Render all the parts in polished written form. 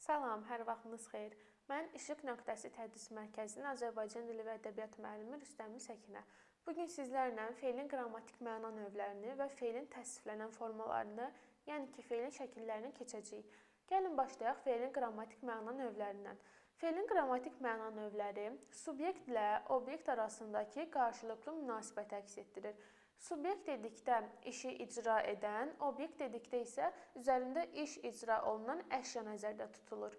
Salam, hər vaxtınız xeyir. Mən İşıq Nöqtəsi Tədris Mərkəzinin Azərbaycan dili və ədəbiyyat müəllimi Rüstəmli Səkinə. Bugün sizlərlə feilin qrammatik məna növlərini və feilin təsviflənən formalarını, yəni ki, feilin şəkillərini keçəcəyik. Gəlin başlayaq feilin qrammatik məna növlərindən. Feilin qrammatik məna növləri subyekt ilə obyekt arasındakı qarşılıqlı münasibəti əks etdirir. Subyekt dedikdə işi icra edən, obyekt dedikdə isə üzərində iş icra olunan əşya nəzərdə tutulur.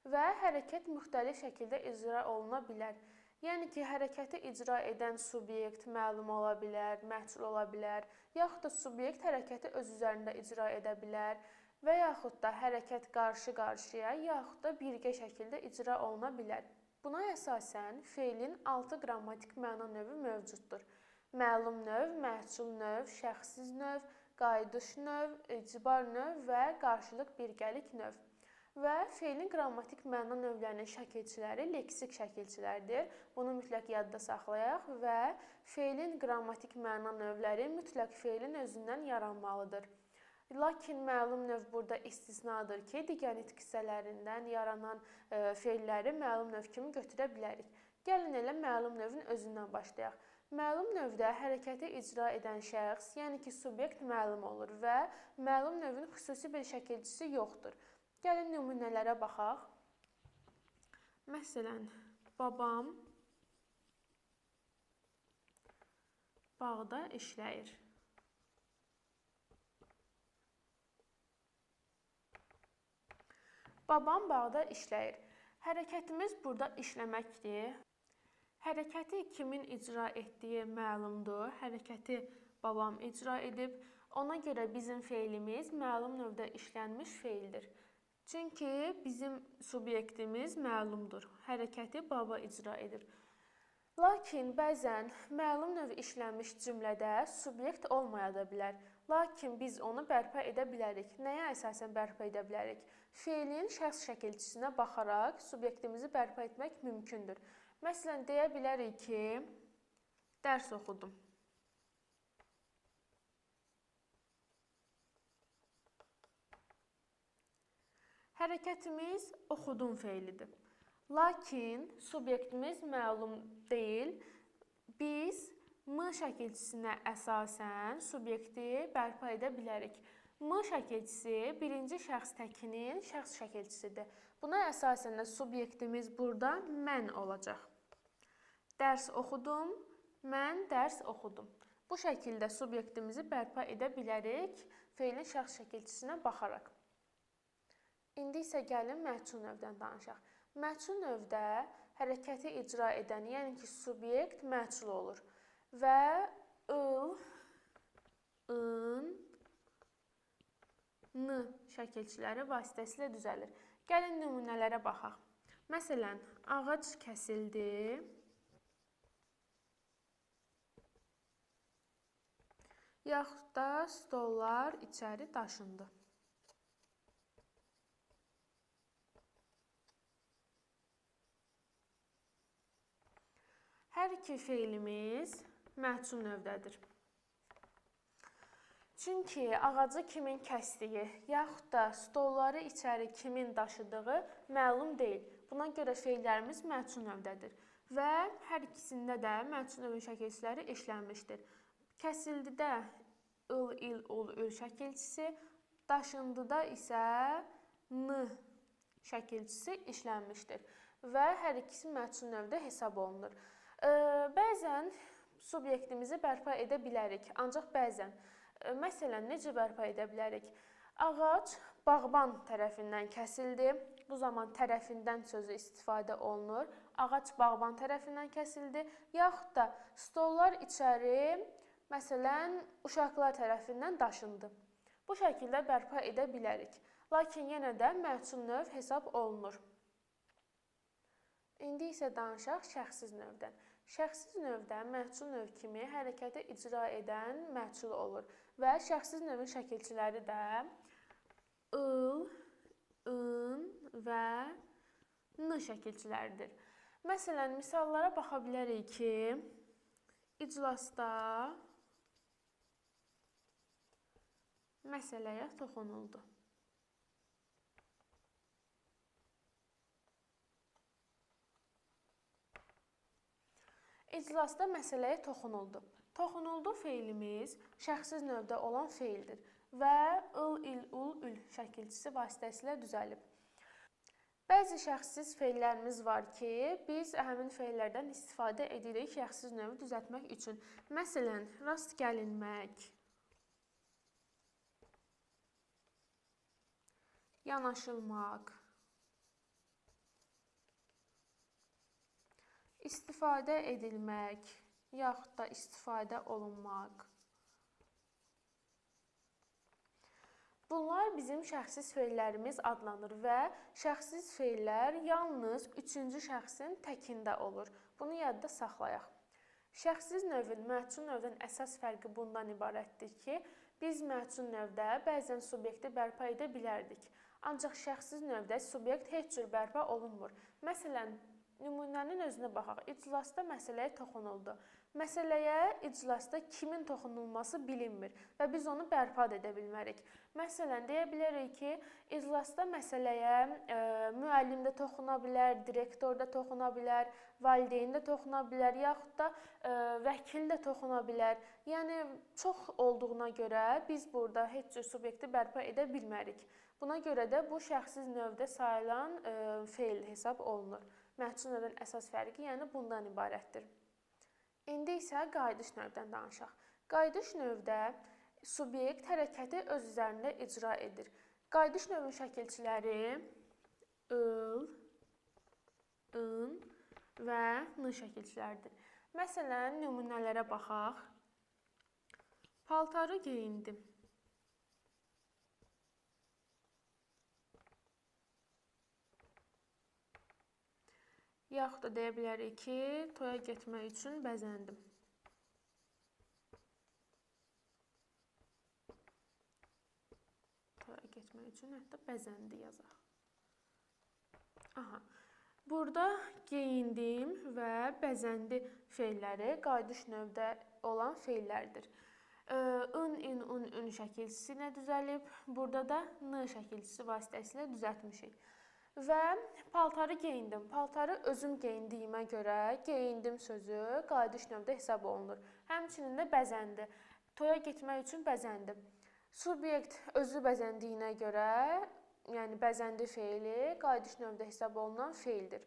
Və hərəkət müxtəlif şəkildə icra oluna bilər. Yəni ki, hərəkəti icra edən subyekt məlum ola bilər, məhsul ola bilər, yaxud da subyekt hərəkəti öz üzərində icra edə bilər və yaxud da hərəkət qarşı-qarşıya, yaxud da birgə şəkildə icra oluna bilər. Buna əsasən feilin 6 qrammatik məna növü mövcuddur. Məlum növ, məhsul növ, şəxssiz növ, qayıdış növ, icbar növ və qarşılıq birgəlik növ. Və feilin qrammatik məna növlərinin şəkilçiləri leksik şəkilçilərdir. Bunu mütləq yadda saxlayaq və feilin qrammatik məna növləri mütləq feilin özündən yaranmalıdır. Lakin məlum növ burada istisnadır ki, digər nitq hissələrindən yaranan feilləri məlum növ kimi götürə bilərik. Gəlin elə məlum növün özündən başlayaq. Məlum növdə hərəkəti icra edən şəxs, yəni ki, subyekt məlum olur və məlum növün xüsusi bir şəkilçisi yoxdur. Gəlin nümunələrə baxaq. Məsələn, babam bağda işləyir. Babam bağda işləyir. Hərəkətimiz burada işləməkdir. Hərəkəti kimin icra etdiyi məlumdur. Hərəkəti babam icra edib. Ona görə bizim feilimiz məlum növdə işlənmiş feildir. Çünki bizim subyektimiz məlumdur. Hərəkəti baba icra edir. Lakin bəzən məlum növ işlənmiş cümlədə subyekt olmaya da bilər. Lakin biz onu bərpa edə bilərik. Nəyə əsasən bərpa edə bilərik? Feilin şəxs şəkilçisinə baxaraq subyektimizi bərpa etmək mümkündür. Məsələn, deyə bilərik ki, dərs oxudum. Hərəkətimiz oxudum feilidir. Lakin subyektimiz məlum deyil. Biz M şəkilçisinə əsasən subyekti bərpa edə bilərik. M şəkilçisi birinci şəxs təkinin şəxs şəkilçisidir. Buna əsasən də subyektimiz burada mən olacaq. Dərs oxudum, mən dərs oxudum. Bu şəkildə subyektimizi bərpa edə bilərik feilin şəxs şəkilçisinə baxaraq. İndi isə gəlin məhsul növdən danışaq. Məhsul növdə hərəkəti icra edən, yəni ki, subyekt məhsul olur. Və ıl, ın, n şəkilçiləri vasitəsilə düzəlir. Gəlin nümunələrə baxaq. Məsələn, ağac kəsildi. Yaxud da stollar içəri daşındı. Hər iki feilimiz məhsul növdədir. Çünki ağacı kimin kəsdiyi, yaxud da stolları içəri kimin daşıdığı məlum deyil. Buna görə feillərimiz məhsul növdədir. Və hər ikisində də məhsul növün şəkilçiləri işlənmişdir. Kəsildidə ıl, il, ol, ül şəkilçisi, daşındıda isə n şəkilçisi işlənmişdir. Və hər ikisi məhsul növdə hesab olunur. Bəzən subyektimizi bərpa edə bilərik, ancaq bəzən. Məsələn, necə bərpa edə bilərik? Ağac bağban tərəfindən kəsildi. Bu zaman tərəfindən sözü istifadə olunur. Ağac bağban tərəfindən kəsildi. Yaxud da stollar içəri, məsələn, uşaqlar tərəfindən daşındı. Bu şəkildə bərpa edə bilərik. Lakin yenə də məhsul növ hesab olunur. İndi isə danışaq şəxssiz növdən. Şəxssiz növdə məhsul növ kimi hərəkəti icra edən məhsul olur. Və şəxssiz növün şəkilçiləri də ıl, ın və n şəkilçiləridir. Məsələn, misallara baxa bilərik ki, iclasda məsələyə toxunuldu. İclasda məsələyə toxunuldu. Toxunuldu feilimiz şəxssiz növdə olan feildir və ıl, il, ul, ül şəkilçisi vasitəsilə düzəlib. Bəzi şəxssiz feillərimiz var ki, biz həmin feillərdən istifadə edirik şəxssiz növü düzəltmək üçün. Məsələn, rast gəlinmək, yanaşılmaq, istifadə edilmək, yaxud da istifadə olunmaq. Bunlar bizim şəxssiz feillərimiz adlanır və şəxssiz feillər yalnız üçüncü şəxsin təkində olur. Bunu yadda saxlayaq. Şəxssiz növün məhcun növdən əsas fərqi bundan ibarətdir ki, biz məhcun növdə bəzən subyekti bərpa edə bilərdik. Ancaq şəxssiz növdə subyekt heç cür bərpa olunmur. Məsələn, nümunənin özünə baxaq. İclasda məsələyə toxunuldu. Məsələyə iclasda kimin toxunulması bilinmir və biz onu bərpa edə bilmərik. Məsələn, deyə bilərik ki, iclasda məsələyə müəllim də toxuna bilər, direktor da toxuna bilər, valideyn də toxuna bilər, yaxud da vəkil də toxuna bilər. Yəni, çox olduğuna görə biz burada heç cür subyekti bərpa edə bilmərik. Buna görə də bu şəxssiz növdə sayılan feil hesab olunur. Məhcun növün əsas fərqi yəni bundan ibarətdir. İndi isə qayıdış növdən danışaq. Qayıdış növdə subyekt hərəkəti öz üzərində icra edir. Qayıdış növün şəkilçiləri ıl, ın və n şəkilçiləridir. Məsələn, nümunələrə baxaq. Paltarı geyindim. Yaxud da deyə bilərik ki, toya getmək üçün bəzəndim. Toya getmək üçün hətta bəzəndi yazaq. Burada geyindim və bəzəndi feilləri qayıdış növdə olan feillərdir. ın, in, un, ün şəkilçisi ilə düzəlib. Burada da n şəkilçisi vasitəsilə düzəltmişik. Və paltarı geyindim. Paltarı özüm geyindiyimə görə geyindim sözü qayıdış növdə hesab olunur. Həmçinin də bəzəndi. Toya getmək üçün bəzəndim. Subyekt özü bəzəndiyinə görə, yəni bəzəndi feili qayıdış növdə hesab olunan feildir.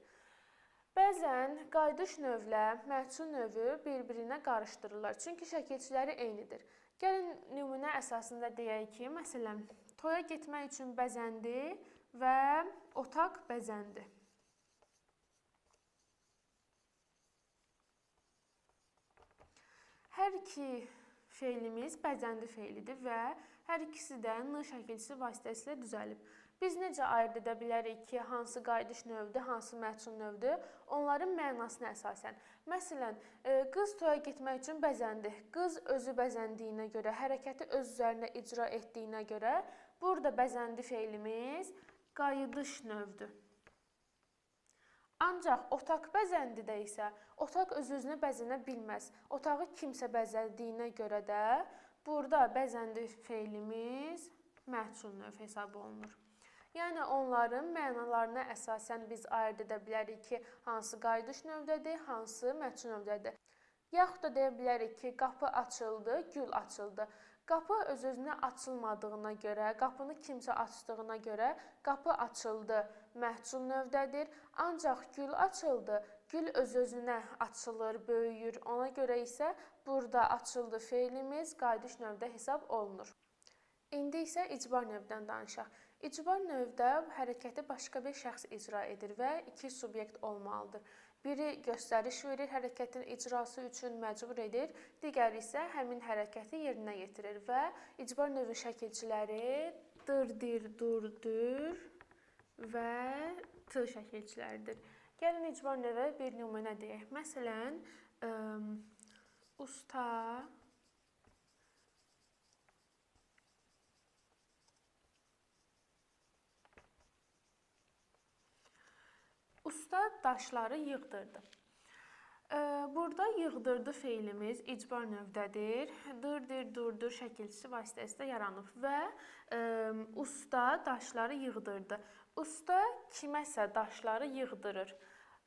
Bəzən qayıdış növlə məhcun növü bir-birinə qarışdırırlar. Çünki şəkilçiləri eynidir. Gəlin nümunə əsasında deyək ki, məsələn, toya getmək üçün bəzəndi və otaq bəzəndi. Hər iki feilimiz bəzəndi feilidir və hər ikisi də n şəkilçisi vasitəsilə düzəlib. Biz necə ayırd edə bilərik ki, hansı qayıdış növdür, hansı məhcun növdür? Onların mənasına əsasən. Məsələn, qız toya getmək üçün bəzəndi. Qız özü bəzəndiyinə görə, hərəkəti öz üzərində icra etdiyinə görə burada bəzəndi feilimiz qayıdış növdür. Ancaq otaq bəzəndidə isə otaq öz-özünə bəzənə bilməz. Otağı kimsə bəzədiyinə görə də burada bəzəndi feilimiz məhcun növ hesab olunur. Yəni onların mənalarına əsasən biz ayırd edə bilərik ki, hansı qayıdış növdədir, hansı məhcun növdədir. Yaxud da deyə bilərik ki, qapı açıldı, gül açıldı. Qapı öz-özünə açılmadığına görə, qapını kimsə açdığına görə qapı açıldı məhcun növdədir. Ancaq gül açıldı, gül öz-özünə açılır, böyüyür. Ona görə isə burada açıldı feilimiz qayıdış növdə hesab olunur. İndi isə icbar növdən danışaq. İcbar növdə hərəkəti başqa bir şəxs icra edir və iki subyekt olmalıdır. Biri göstəriş verir, hərəkətin icrası üçün məcbur edir, digəri isə həmin hərəkəti yerinə yetirir və icbar növü şəkilçiləri dır, dir, dur, dür və t şəkilçiləridir. Gəlin icbar növə bir nümunə deyək. Məsələn, usta daşları yığdırdı. Burada yığdırdı feilimiz icbar növdədir. Dır, dir, durdur şəkilçisi vasitəsilə yaranıb və usta daşları yığdırdı. Usta kiməsə daşları yığdırır.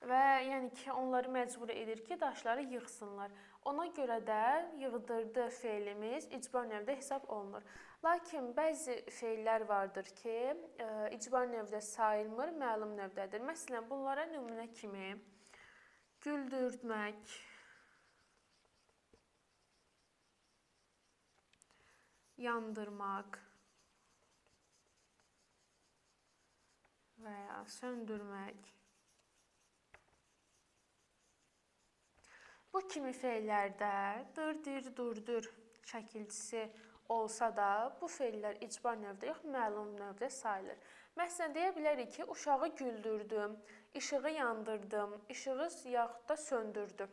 və yəni ki, onları məcbur edir ki, daşları yığsınlar. Ona görə də yığdırdı feilimiz icbar növdə hesab olunur. Lakin bəzi feillər vardır ki, icbar növdə sayılmır, məlum növdədir. Məsələn, bunlara nümunə kimi güldürmək, yandırmaq və ya söndürmək. Bu kimi feillərdə dır-dir, dur-dur şəkilçisi olsa da, bu feillər icbar növdə yox, məlum növdə sayılır. Məsələn, deyə bilərik ki, uşağı güldürdüm, işığı yandırdım, işığı yaxud da söndürdüm.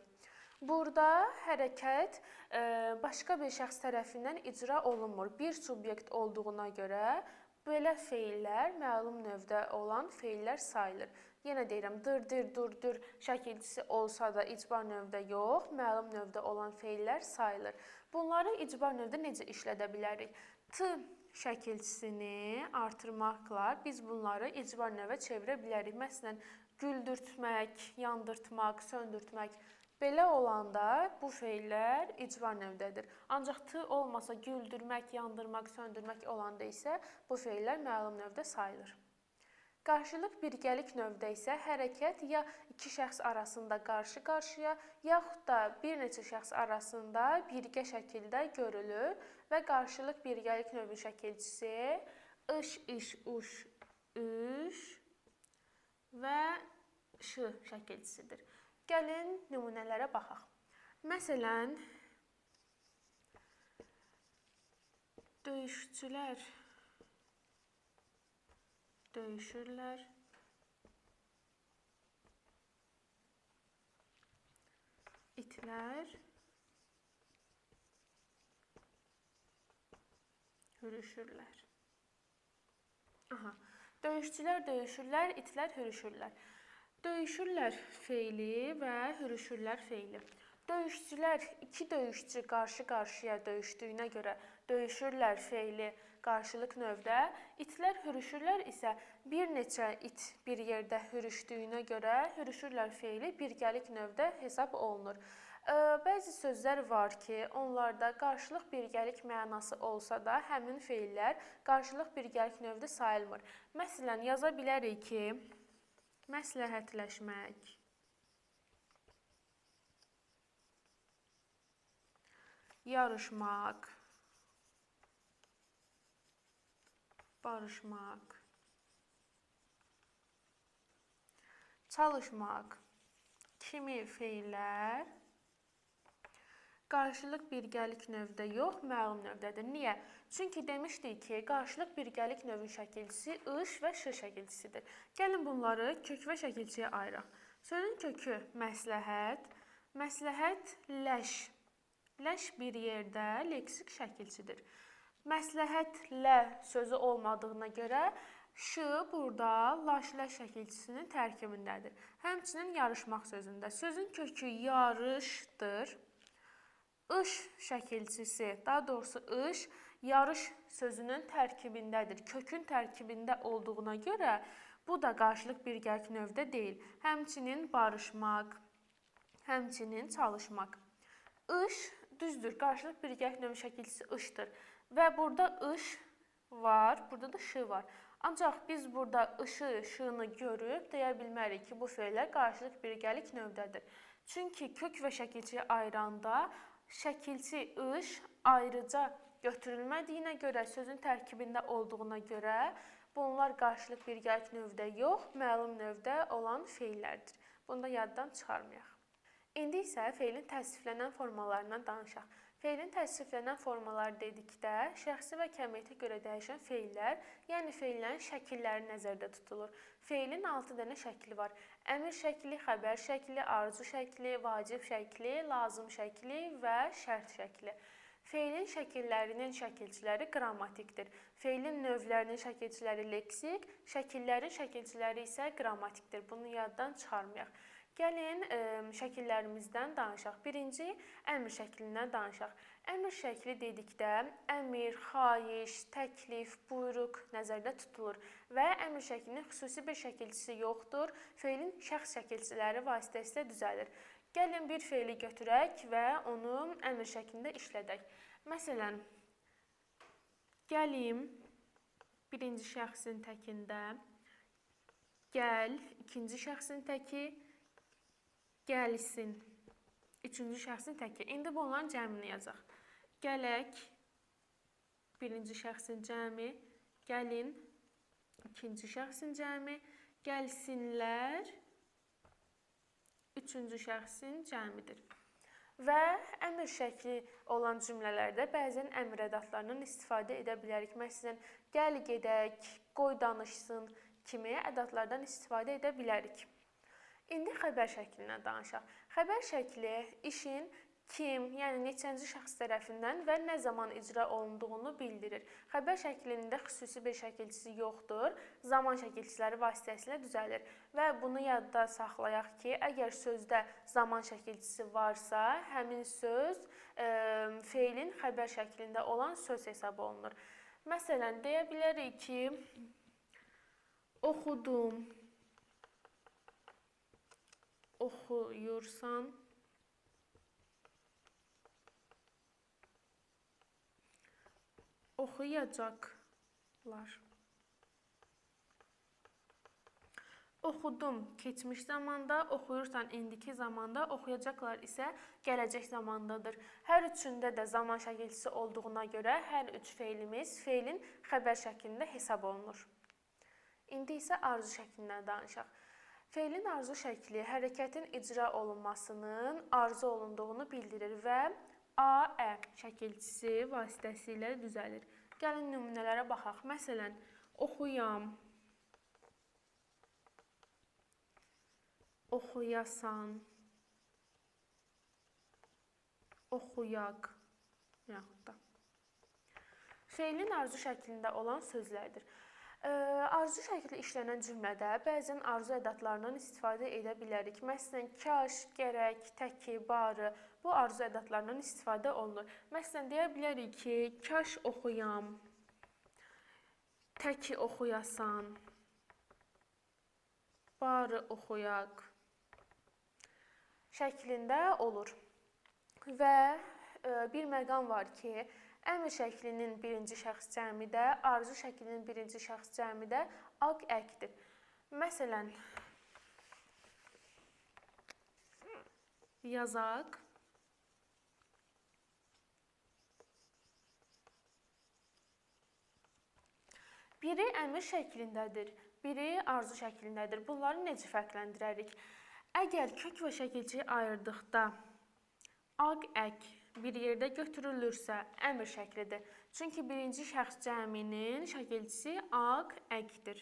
Burada hərəkət başqa bir şəxs tərəfindən icra olunmur. Bir subyekt olduğuna görə belə feillər məlum növdə olan feillər sayılır. Yenə deyirəm, dır-dir, dur-dur şəkilçisi olsa da icbar növdə yox, məlum növdə olan feillər sayılır. Bunları icbar növdə necə işlədə bilərik? T şəkilçisini artırmaqla biz bunları icbar növə çevirə bilərik. Məsələn, güldürtmək, yandırtmaq, söndürtmək. Belə olanda bu feillər icbar növdədir. Ancaq t olmasa güldürmək, yandırmaq, söndürmək olanda isə bu feillər məlum növdə sayılır. Qarşılıq birgəlik növdə isə hərəkət ya iki şəxs arasında qarşı-qarşıya, yaxud da bir neçə şəxs arasında birgə şəkildə görülür və qarşılıq birgəlik növü şəkilçisi ış, iş, uş, üş və şı şəkilçisidir. Gəlin nümunələrə baxaq. Məsələn, döyüşçülər döyüşürlər, itlər hürüşürlər. Döyüşçülər döyüşürlər, itlər hürüşürlər. Döyüşürlər feili və hürüşürlər feili. Döyüşçülər, iki döyüşçü qarşı-qarşıya döyüşdüyünə görə döyüşürlər feili qarşılıq növdə, itlər hürüşürlər isə bir neçə it bir yerdə hürüşdüyünə görə hürüşürlər feili birgəlik növdə hesab olunur. Bəzi sözlər var ki, onlarda qarşılıq birgəlik mənası olsa da, həmin feillər qarşılıq birgəlik növdə sayılmır. Məsələn, yaza bilərik ki, məsləhətləşmək, yarışmaq, barışmaq, çalışmaq kimi feillər qarşılıq birgəlik növdə yox, məlum növdədir. Niyə? Çünki demişdik ki, qarşılıq birgəlik növün şəkilçisi ış və ş şəkilçisidir. Gəlin bunları kök və şəkilçiyə ayıraq. Sözün kökü məsləhət, məsləhət ləş. Ləş bir yerdə leksik şəkilçidir. Məsləhətlə sözü olmadığına görə ş burada laş-ləş şəkilçisinin tərkibindədir. Həmçinin yarışmaq sözündə. Sözün kökü yarışdır. Iş şəkilçisi, daha doğrusu ış, yarış sözünün tərkibindədir. Kökün tərkibində olduğuna görə bu da qarşılıq birgəlik növdə deyil. Həmçinin barışmaq, həmçinin çalışmaq. Iş düzdür, qarşılıq birgəlik növü şəkilçisi ışdır. Və burada ış var, burada da ş var. Ancaq biz burada ışı, şını görüb deyə bilmərik ki, bu feillər qarşılıq birgəlik növdədir. Çünki kök və şəkilçiyə ayıranda şəkilçi ış ayrıca götürülmədiyinə görə, sözün tərkibində olduğuna görə bunlar qarşılıq birgəlik növdə yox, məlum növdə olan feillərdir. Bunu da yaddan çıxarmayaq. İndi isə feilin təsniflənən formalarından danışaq. Feilin təsniflənən formaları dedikdə şəxsi və kəmiyyətə görə dəyişən feillər, yəni feillərin şəkilləri nəzərdə tutulur. Feilin 6 dənə şəkli var. Əmr şəkli, xəbər şəkli, arzu şəkli, vacib şəkli, lazım şəkli və şərt şəkli. Feilin şəkillərinin şəkilçiləri qrammatikdir. Feilin növlərinin şəkilçiləri leksik, şəkillərin şəkilçiləri isə qrammatikdir. Bunu yaddan çıxarmayaq. Gəlin şəkillərimizdən danışaq. Birinci, əmr şəklindən danışaq. Əmr şəkli dedikdə əmr, xahiş, təklif, buyruq nəzərdə tutulur və əmr şəklinin xüsusi bir şəkilçisi yoxdur. Feilin şəxs şəkilçiləri vasitəsilə düzəlir. Gəlin bir feili götürək və onu əmr şəklində işlədək. Məsələn, gəlim birinci şəxsin təkində, gəl ikinci şəxsin təki, gəlsin üçüncü şəxsin təki. İndi bunların cəmini yazaq. Gələk birinci şəxsin cəmi, gəlin ikinci şəxsin cəmi, gəlsinlər üçüncü şəxsin cəmidir. Və əmr şəkli olan cümlələrdə bəzən əmr ədatlarından istifadə edə bilərik. Məsələn, gəl gedək, qoy danışsın kimi ədatlardan istifadə edə bilərik. İndi xəbər şəklindən danışaq. Xəbər şəkli işin kim, yəni neçənci şəxs tərəfindən və nə zaman icra olunduğunu bildirir. Xəbər şəklində xüsusi bir şəkilçisi yoxdur, zaman şəkilçiləri vasitəsilə düzəlir. Və bunu yadda saxlayaq ki, əgər sözdə zaman şəkilçisi varsa, həmin söz feilin xəbər şəklində olan söz hesab olunur. Məsələn, deyə bilərik ki, oxudum, oxuyursan, oxuyacaqlar. Oxudum keçmiş zamanda, oxuyursan indiki zamanda, oxuyacaqlar isə gələcək zamandadır. Hər üçündə də zaman şəkilçisi olduğuna görə hər üç feilimiz feilin xəbər şəklində hesab olunur. İndi isə arzu şəklindən danışaq. Feilin arzu şəkli hərəkətin icra olunmasının arzu olunduğunu bildirir və Aə şəkilçisi vasitəsilə düzəlir. Gəlin nümunələrə baxaq. Məsələn, oxuyam, oxuyasan, oxuyaq yaxud da. Feilin arzu şəklində olan sözlərdir. Arzu şəkli işlənən cümlədə bəzən arzu ədatlarından istifadə edə bilərik. Məsələn, kaş, gərək, təki, barı bu arzu ədatlarından istifadə olunur. Məsələn, deyə bilərik ki, kaş oxuyam, təki oxuyasan, barı oxuyaq şəklində olur. Və bir məqam var ki, əmr şəklinin birinci şəxs cəmi də, arzu şəklinin birinci şəxs cəmi də aq əkdir. Məsələn, yazaq, biri əmr şəklindədir, biri arzu şəklindədir. Bunları necə fərqləndirərik? Əgər kök və şəkilçiyi ayırdıqda aq ək bir yerdə götürülürsə, əmr şəklidir. Çünki birinci şəxs cəminin şəkilçisi aq əkdir.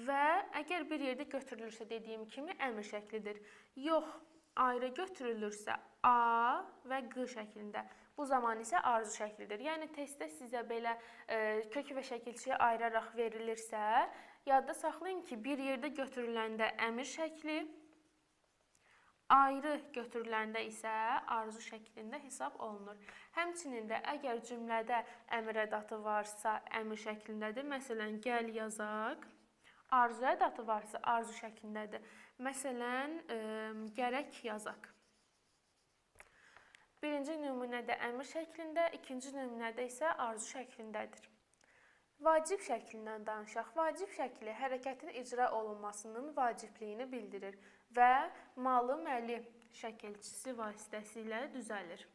Və əgər bir yerdə götürülürsə, dediyim kimi, əmr şəklidir. Yox, ayrı götürülürsə, A və Q şəklində. Bu zaman isə arzu şəklidir. Yəni, testdə sizə belə kök və şəkilçiyi ayıraraq verilirsə, yadda saxlayın ki, bir yerdə götürüləndə əmr şəkli, ayrı götürüləndə isə arzu şəklində hesab olunur. Həmçinin də əgər cümlədə əmr ədatı varsa, əmr şəklindədir. Məsələn, gəl yazaq. Arzu ədatı varsa, arzu şəklindədir. Məsələn, gərək yazaq. Birinci nümunədə əmr şəklində, ikinci nümunədə isə arzu şəklindədir. Vacib şəklindən danışaq. Vacib şəkli hərəkətin icra olunmasının vacibliyini bildirir və malı məli şəkilçisi vasitəsilə düzəlir.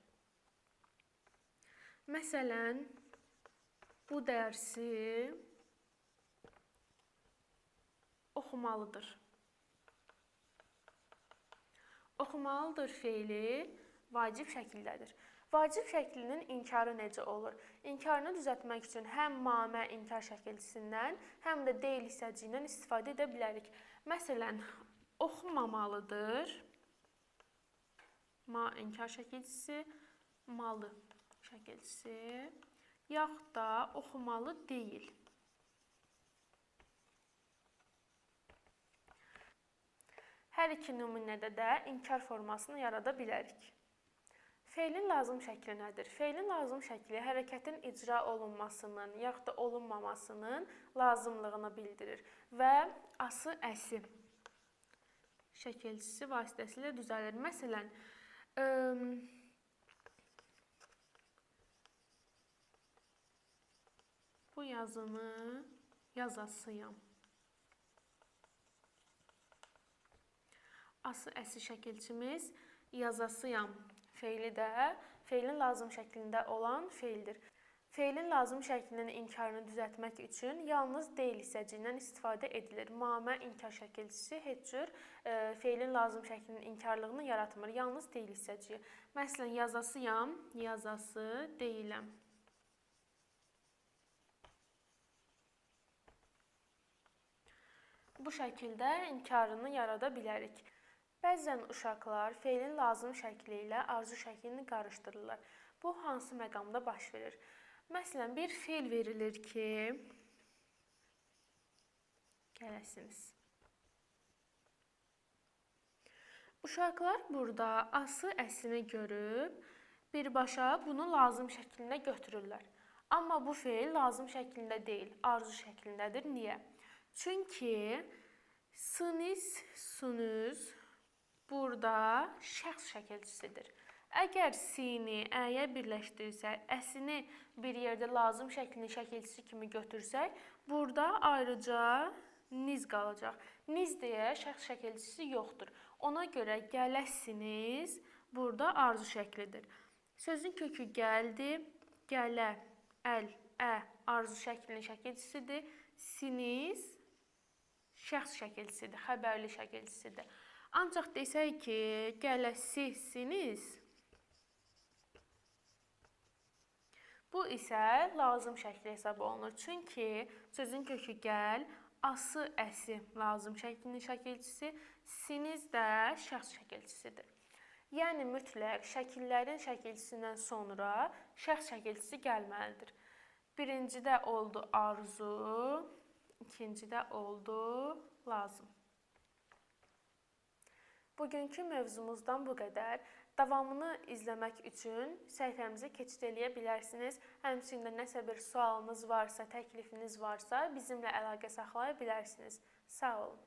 Məsələn, bu dərsi oxumalıdır. Oxumalıdır feili vacib şəkildədir. Vacib şəklinin inkarı necə olur? İnkarını düzəltmək üçün həm ma-mə inkar şəkilçisindən, həm də deyil hissəciyindən istifadə edə bilərik. Məsələn, oxumamalıdır. Ma inkar şəkilçisi, malı şəkilçisi, yaxud da oxumalı deyil. Hər iki nümunədə də inkar formasını yarada bilərik. Feilin lazım şəkli nədir? Feilin lazım şəkli hərəkətin icra olunmasının, yaxud da olunmamasının lazımlığını bildirir və ası əsi şəkilçisi vasitəsilə düzəlir. Məsələn, bu yazını yazasıyam. Ası əsi şəkilçimiz yazasıyam feili də feilin lazım şəklində olan feildir. Feilin lazım şəklinin inkarını düzəltmək üçün yalnız deyil hissəciyindən istifadə edilir. Mamə inkar şəkilçisi heç cür feilin lazım şəklinin inkarlığını yaratmır. Yalnız deyil hissəciyi. Məsələn, yazasıyam, yazası deyiləm. Bu şəkildə inkarını yarada bilərik. Bəzən uşaqlar feilin lazım şəkli ilə arzu şəklini qarışdırırlar. Bu hansı məqamda baş verir? Məsələn, bir feil verilir ki, gələsiniz. Uşaqlar burada ası əsini görüb, birbaşa bunu lazım şəklində götürürlər. Amma bu feil lazım şəklində deyil, arzu şəklindədir. Niyə? Çünki sınız, sunuz burada şəxs şəkilçisidir. Əgər sini əyə birləşdirsək, əsini bir yerdə lazım şəklinin şəkilçisi kimi götürsək, burada ayrıca niz qalacaq. Niz deyə şəxs şəkilçisi yoxdur. Ona görə gələsiniz burada arzu şəklidir. Sözün kökü gəldi, gələ, əl, ə arzu şəklinin şəkilçisidir. Siniz şəxs şəkilçisidir, xəbərli şəkilçisidir. Ancaq desək ki, gələsisiniz, bu isə lazım şəkli hesab olunur. Çünki sözün kökü gəl, ası, əsi lazım şəklinin şəkilçisi, siniz də şəxs şəkilçisidir. Yəni, mütləq şəkillərin şəkilçisindən sonra şəxs şəkilçisi gəlməlidir. Birincidə oldu arzu, ikincidə oldu lazım. Bugünkü mövzumuzdan bu qədər. Davamını izləmək üçün səhifəmizi keçid edə bilərsiniz. Həmçinin nəsə bir sualınız varsa, təklifiniz varsa bizimlə əlaqə saxlaya bilərsiniz. Sağ olun.